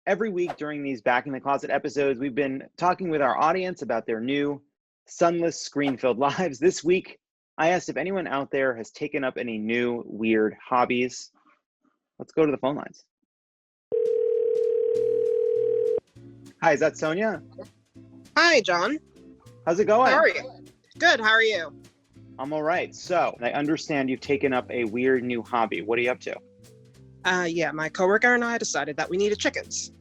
Every week during these Back in the Closet episodes, we've been talking with our audience about their new sunless, screen-filled lives. This week, I asked if anyone out there has taken up any new weird hobbies. Let's go to the phone lines. Hi, is that Sonia? Hi, John. How's it going? How are you? Good. How are you? I'm all right. So, I understand you've taken up a weird new hobby. What are you up to? Yeah, my coworker and I decided that we needed chickens.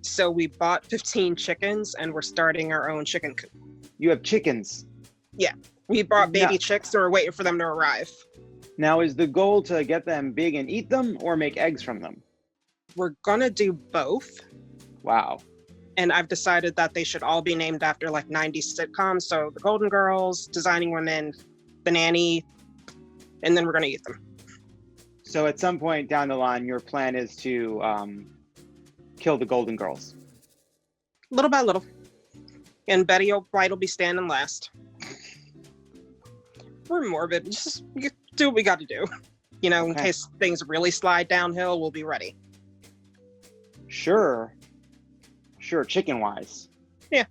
So we bought 15 chickens and we're starting our own chicken coop. You have chickens. Yeah, we bought baby No. chicks and we're waiting for them to arrive. Now, is the goal to get them big and eat them or make eggs from them? We're gonna do both. Wow. And I've decided that they should all be named after like 90s sitcoms. So the Golden Girls, Designing Women, The Nanny, and then we're gonna eat them. So at some point down the line, your plan is to kill the Golden Girls. Little by little. And Betty White will be standing last. We're morbid. Just do what we got to do. You know, in case things really slide downhill, we'll be ready. Sure, chicken-wise. Yeah.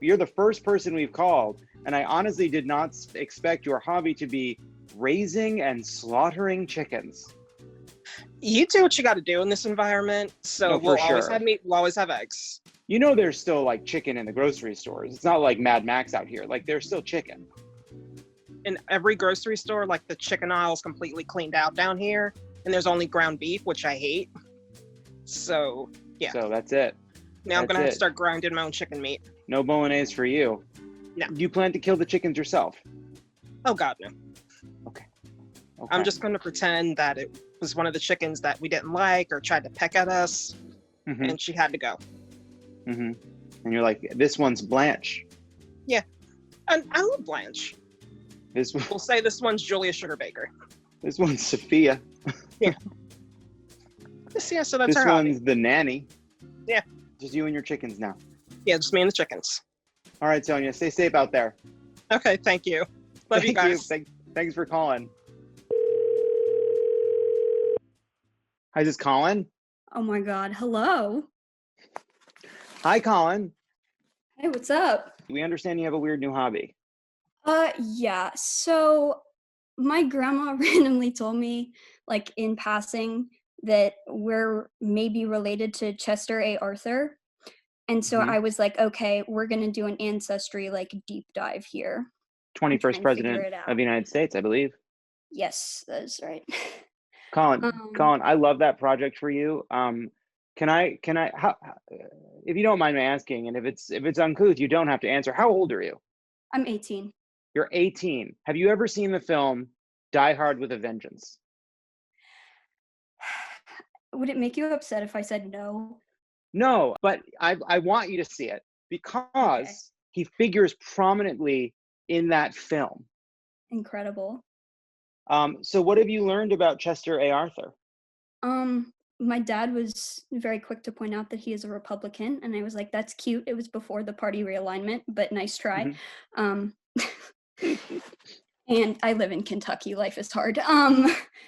You're the first person we've called, and I honestly did not expect your hobby to be raising and slaughtering chickens. You do what you got to do in this environment. So we'll always have meat, we'll always have eggs. You know there's still like chicken in the grocery stores. It's not like Mad Max out here. Like there's still chicken. In every grocery store, like the chicken aisle is completely cleaned out down here, and there's only ground beef, which I hate. So yeah. So that's it. Now I'm gonna have to start grinding my own chicken meat. No bolognese for you. No. Do you plan to kill the chickens yourself? Oh God, no. Okay. I'm just gonna pretend that it was one of the chickens that we didn't like or tried to peck at us, and she had to go. And you're like, this one's Blanche. Yeah, and I love Blanche. We'll say this one's Julia Sugarbaker. This one's Sophia. Yeah. Yeah, so that's this our one's hobby. the nanny. Yeah. Just you and your chickens now. Yeah, just me and the chickens. All right, Sonia, stay safe out there. Okay, thank you. Love you guys. Thanks for calling. Hi, this is Colin. Oh my God, hello. Hi, Colin. Hey, what's up? We understand you have a weird new hobby. Yeah, so my grandma randomly told me, like in passing, that we're maybe related to Chester A. Arthur. And so I was like, okay, we're going to do an Ancestry, like deep dive here. 21st president of the United States, I believe. Yes, that is right. Colin, I love that project for you. Can I, if you don't mind me asking, and if it's uncouth, you don't have to answer. How old are you? I'm 18. You're 18. Have you ever seen the film Die Hard with a Vengeance? Would it make you upset if I said no? No, but I want you to see it because he figures prominently in that film. Incredible. So what have you learned about Chester A. Arthur? My dad was very quick to point out that he is a Republican, and I was like, that's cute. It was before the party realignment, but nice try. And I live in Kentucky. Life is hard.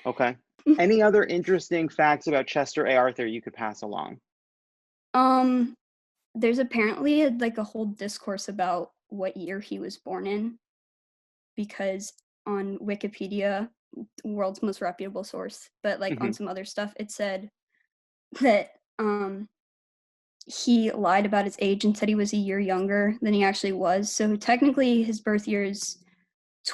Okay. Any other interesting facts about Chester A. Arthur you could pass along? There's apparently like a whole discourse about what year he was born in, because on Wikipedia, world's most reputable source, but like on some other stuff, it said that he lied about his age and said he was a year younger than he actually was. So technically his birth year is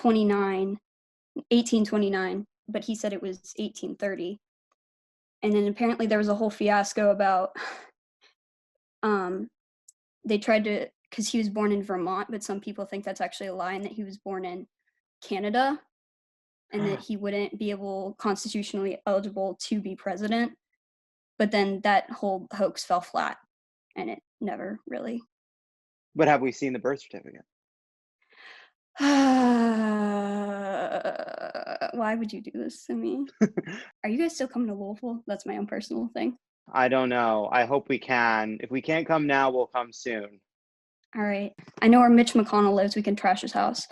1829, but he said it was 1830. And then apparently there was a whole fiasco about they tried to, because he was born in Vermont, but some people think that's actually a lie and that he was born in Canada and that he wouldn't be constitutionally eligible to be president. But then that whole hoax fell flat and it never really. But have we seen the birth certificate? Why would you do this to me? Are you guys still coming to Louisville? That's my own personal thing. I don't know. I hope we can. If we can't come now, we'll come soon. All right. I know where Mitch McConnell lives. We can trash his house.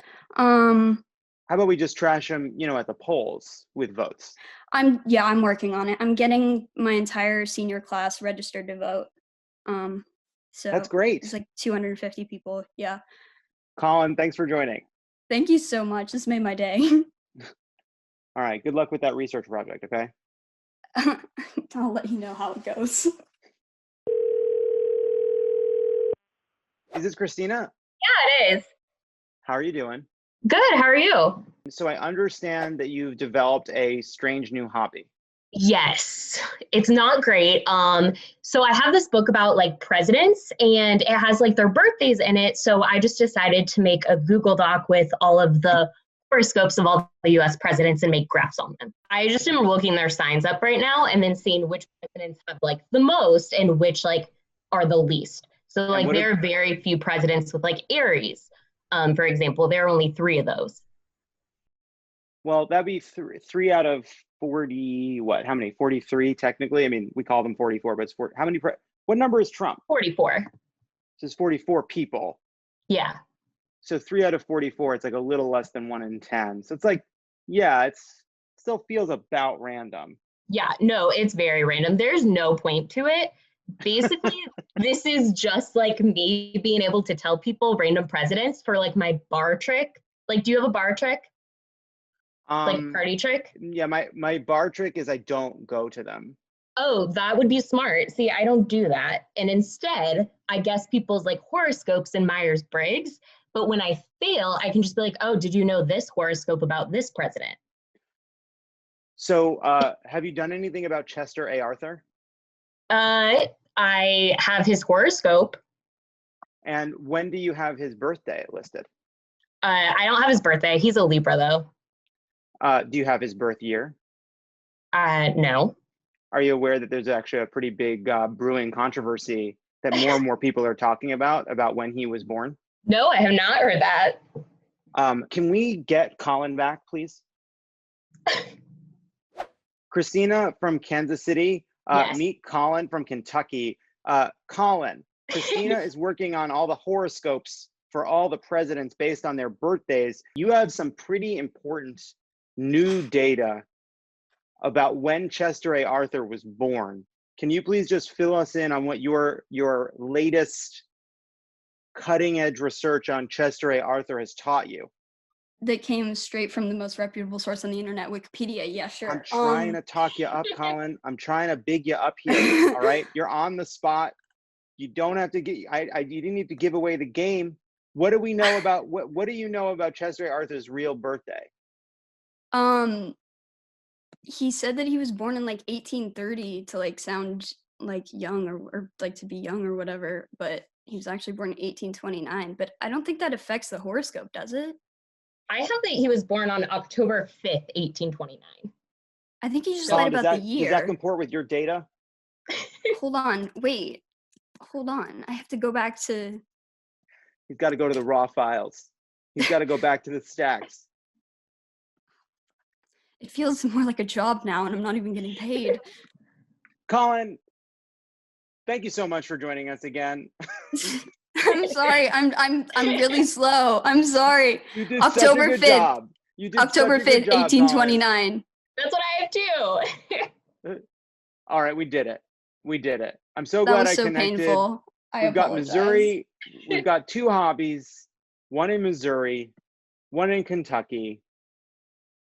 How about we just trash them, at the polls with votes? I'm working on it. I'm getting my entire senior class registered to vote. So That's great. it's like 250 people. Yeah. Colin, thanks for joining. Thank you so much. This made my day. All right, good luck with that research project, okay? I'll let you know how it goes. Is this Christina? Yeah, it is. How are you doing? Good. How are you? So I understand that you've developed a strange new hobby. Yes, it's not great. So I have this book about like presidents and it has like their birthdays in it. So I just decided to make a Google Doc with all of the horoscopes of all the US presidents and make graphs on them. I just am looking their signs up right now and then seeing which presidents have like the most and which like are the least. So like there are very few presidents with like Aries. For example, there are only 3 of those. Well, that'd be three out of 40, what, how many? 43 technically? I mean, we call them 44, but it's 40. How many, what number is Trump? 44. So it's 44 people. Yeah. So 3 out of 44, it's like a little less than 1 in 10. So it's like, yeah, still feels about random. Yeah, no, it's very random. There's no point to it. Basically, this is just like me being able to tell people random presidents for like my bar trick. Like, do you have a bar trick? Like party trick? Yeah, my bar trick is I don't go to them. Oh, that would be smart. See, I don't do that. And instead, I guess people's like horoscopes and Myers-Briggs. But when I fail, I can just be like, oh, did you know this horoscope about this president? So have you done anything about Chester A. Arthur? I have his horoscope. And when do you have his birthday listed? I don't have his birthday. He's a Libra, though. Do you have his birth year? No. Are you aware that there's actually a pretty big brewing controversy that more and more people are talking about when he was born? No, I have not heard that. Can we get Colin back, please? Christina from Kansas City, Yes. Meet Colin from Kentucky. Colin, Christina is working on all the horoscopes for all the presidents based on their birthdays. You have some pretty important new data about when Chester A. Arthur was born. Can you please just fill us in on what your latest cutting edge research on Chester A. Arthur has taught you? That came straight from the most reputable source on the internet, Wikipedia. Yeah, sure. I'm trying to talk you up, Colin. I'm trying to big you up here. All right, you're on the spot. You don't have to get. You didn't need to give away the game. What do we know about what do you know about Chester A. Arthur's real birthday? He said that he was born in like 1830 to like sound like young or like to be young or whatever, but he was actually born in 1829. But I don't think that affects the horoscope, does it? I have that he was born on October 5th, 1829. I think he just Colin, lied about the year. Does that comport with your data? Hold on, wait. Hold on. I have to go back to. He's got to go to the raw files. He's got to go back to the stacks. It feels more like a job now, and I'm not even getting paid. Colin, thank you so much for joining us again. I'm sorry. I'm really slow. I'm sorry. You did October such a good 5th. job. You did October such a good 5th, job, 1829. That's what I have too. All right, we did it. We did it. I'm so That glad was I so connected. painful. We've got Missouri. We've got 2 hobbies, one in Missouri, one in Kentucky,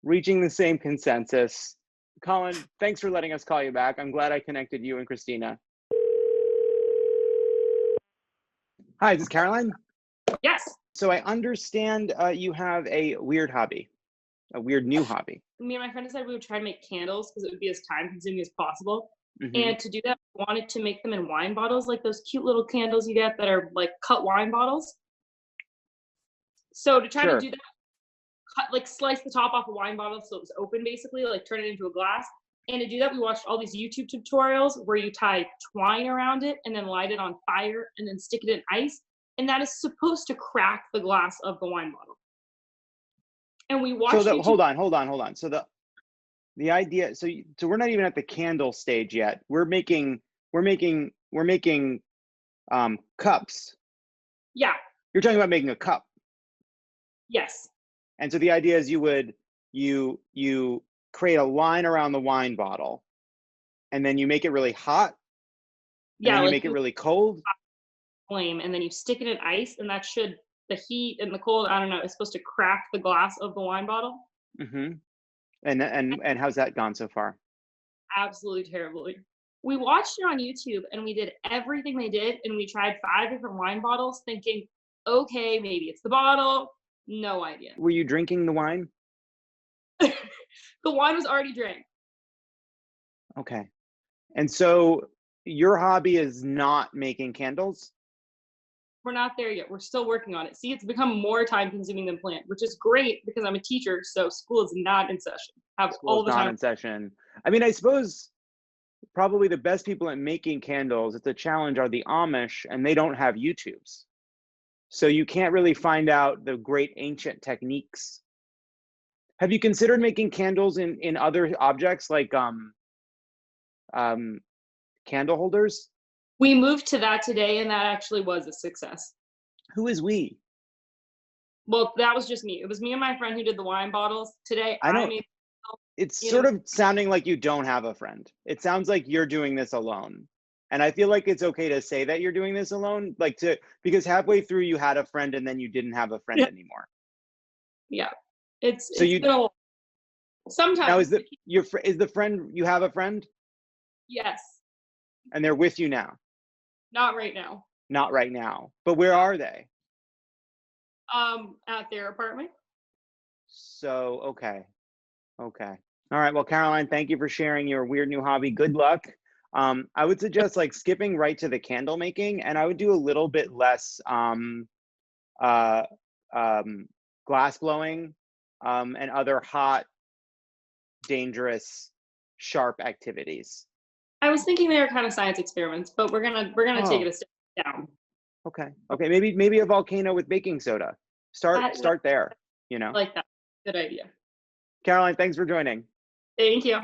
reaching the same consensus. Colin, thanks for letting us call you back. I'm glad I connected you and Christina. Hi, is this Caroline? Yes. So I understand you have a weird hobby, a weird new hobby. Me and my friend decided we would try to make candles because it would be as time consuming as possible. Mhm. And to do that, we wanted to make them in wine bottles, like those cute little candles you get that are like cut wine bottles. So to try to do that, slice the top off a wine bottle so it was open, basically, like turn it into a glass. And to do that, we watched all these YouTube tutorials where you tie twine around it and then light it on fire and then stick it in ice. And that is supposed to crack the glass of the wine bottle. And we watched. So hold on. So the idea. So we're not even at the candle stage yet. We're making cups. Yeah. You're talking about making a cup. Yes. And so the idea is you create a line around the wine bottle, and then you make it really hot, and Yeah, then you like make it you really cold. flame, and then you stick it in ice, and that should, the heat and the cold, I don't know, is supposed to crack the glass of the wine bottle. Hmm. And how's that gone so far? Absolutely terribly. We watched it on YouTube and we did everything they did, and we tried 5 different wine bottles thinking, okay, maybe it's the bottle. No idea. Were you drinking the wine? The wine was already drank. Okay. And so your hobby is not making candles? We're not there yet. We're still working on it. See, it's become more time consuming than planned, which is great because I'm a teacher, so school is not in session. Have all School's the not time. in session. I mean, I suppose probably the best people at making candles, it's a challenge, are the Amish, and they don't have YouTubes. So you can't really find out the great ancient techniques. Have you considered making candles in other objects like candle holders? We moved to that today, and that actually was a success. Who is we? Well, that was just me. It was me and my friend who did the wine bottles. Today, I don't. made, It's you sort know- of sounding like you don't have a friend. It sounds like you're doing this alone. And I feel like it's okay to say that you're doing this alone, because halfway through you had a friend and then you didn't have a friend anymore. Yeah, So it's you- been a, sometimes. Now is the friend, you have a friend Yes, and they're with you now? not right now. Not right now. But where are they? At their apartment. So, okay. Okay. All right. Well, Caroline, thank you for sharing your weird new hobby. Good luck. I would suggest like skipping right to the candle making, and I would do a little bit less glass blowing and other hot, dangerous, sharp activities. I was thinking they were kind of science experiments, but we're gonna take it a step down. Okay. Okay. Maybe a volcano with baking soda. Start there. I like that. Good idea. Caroline, thanks for joining. Thank you.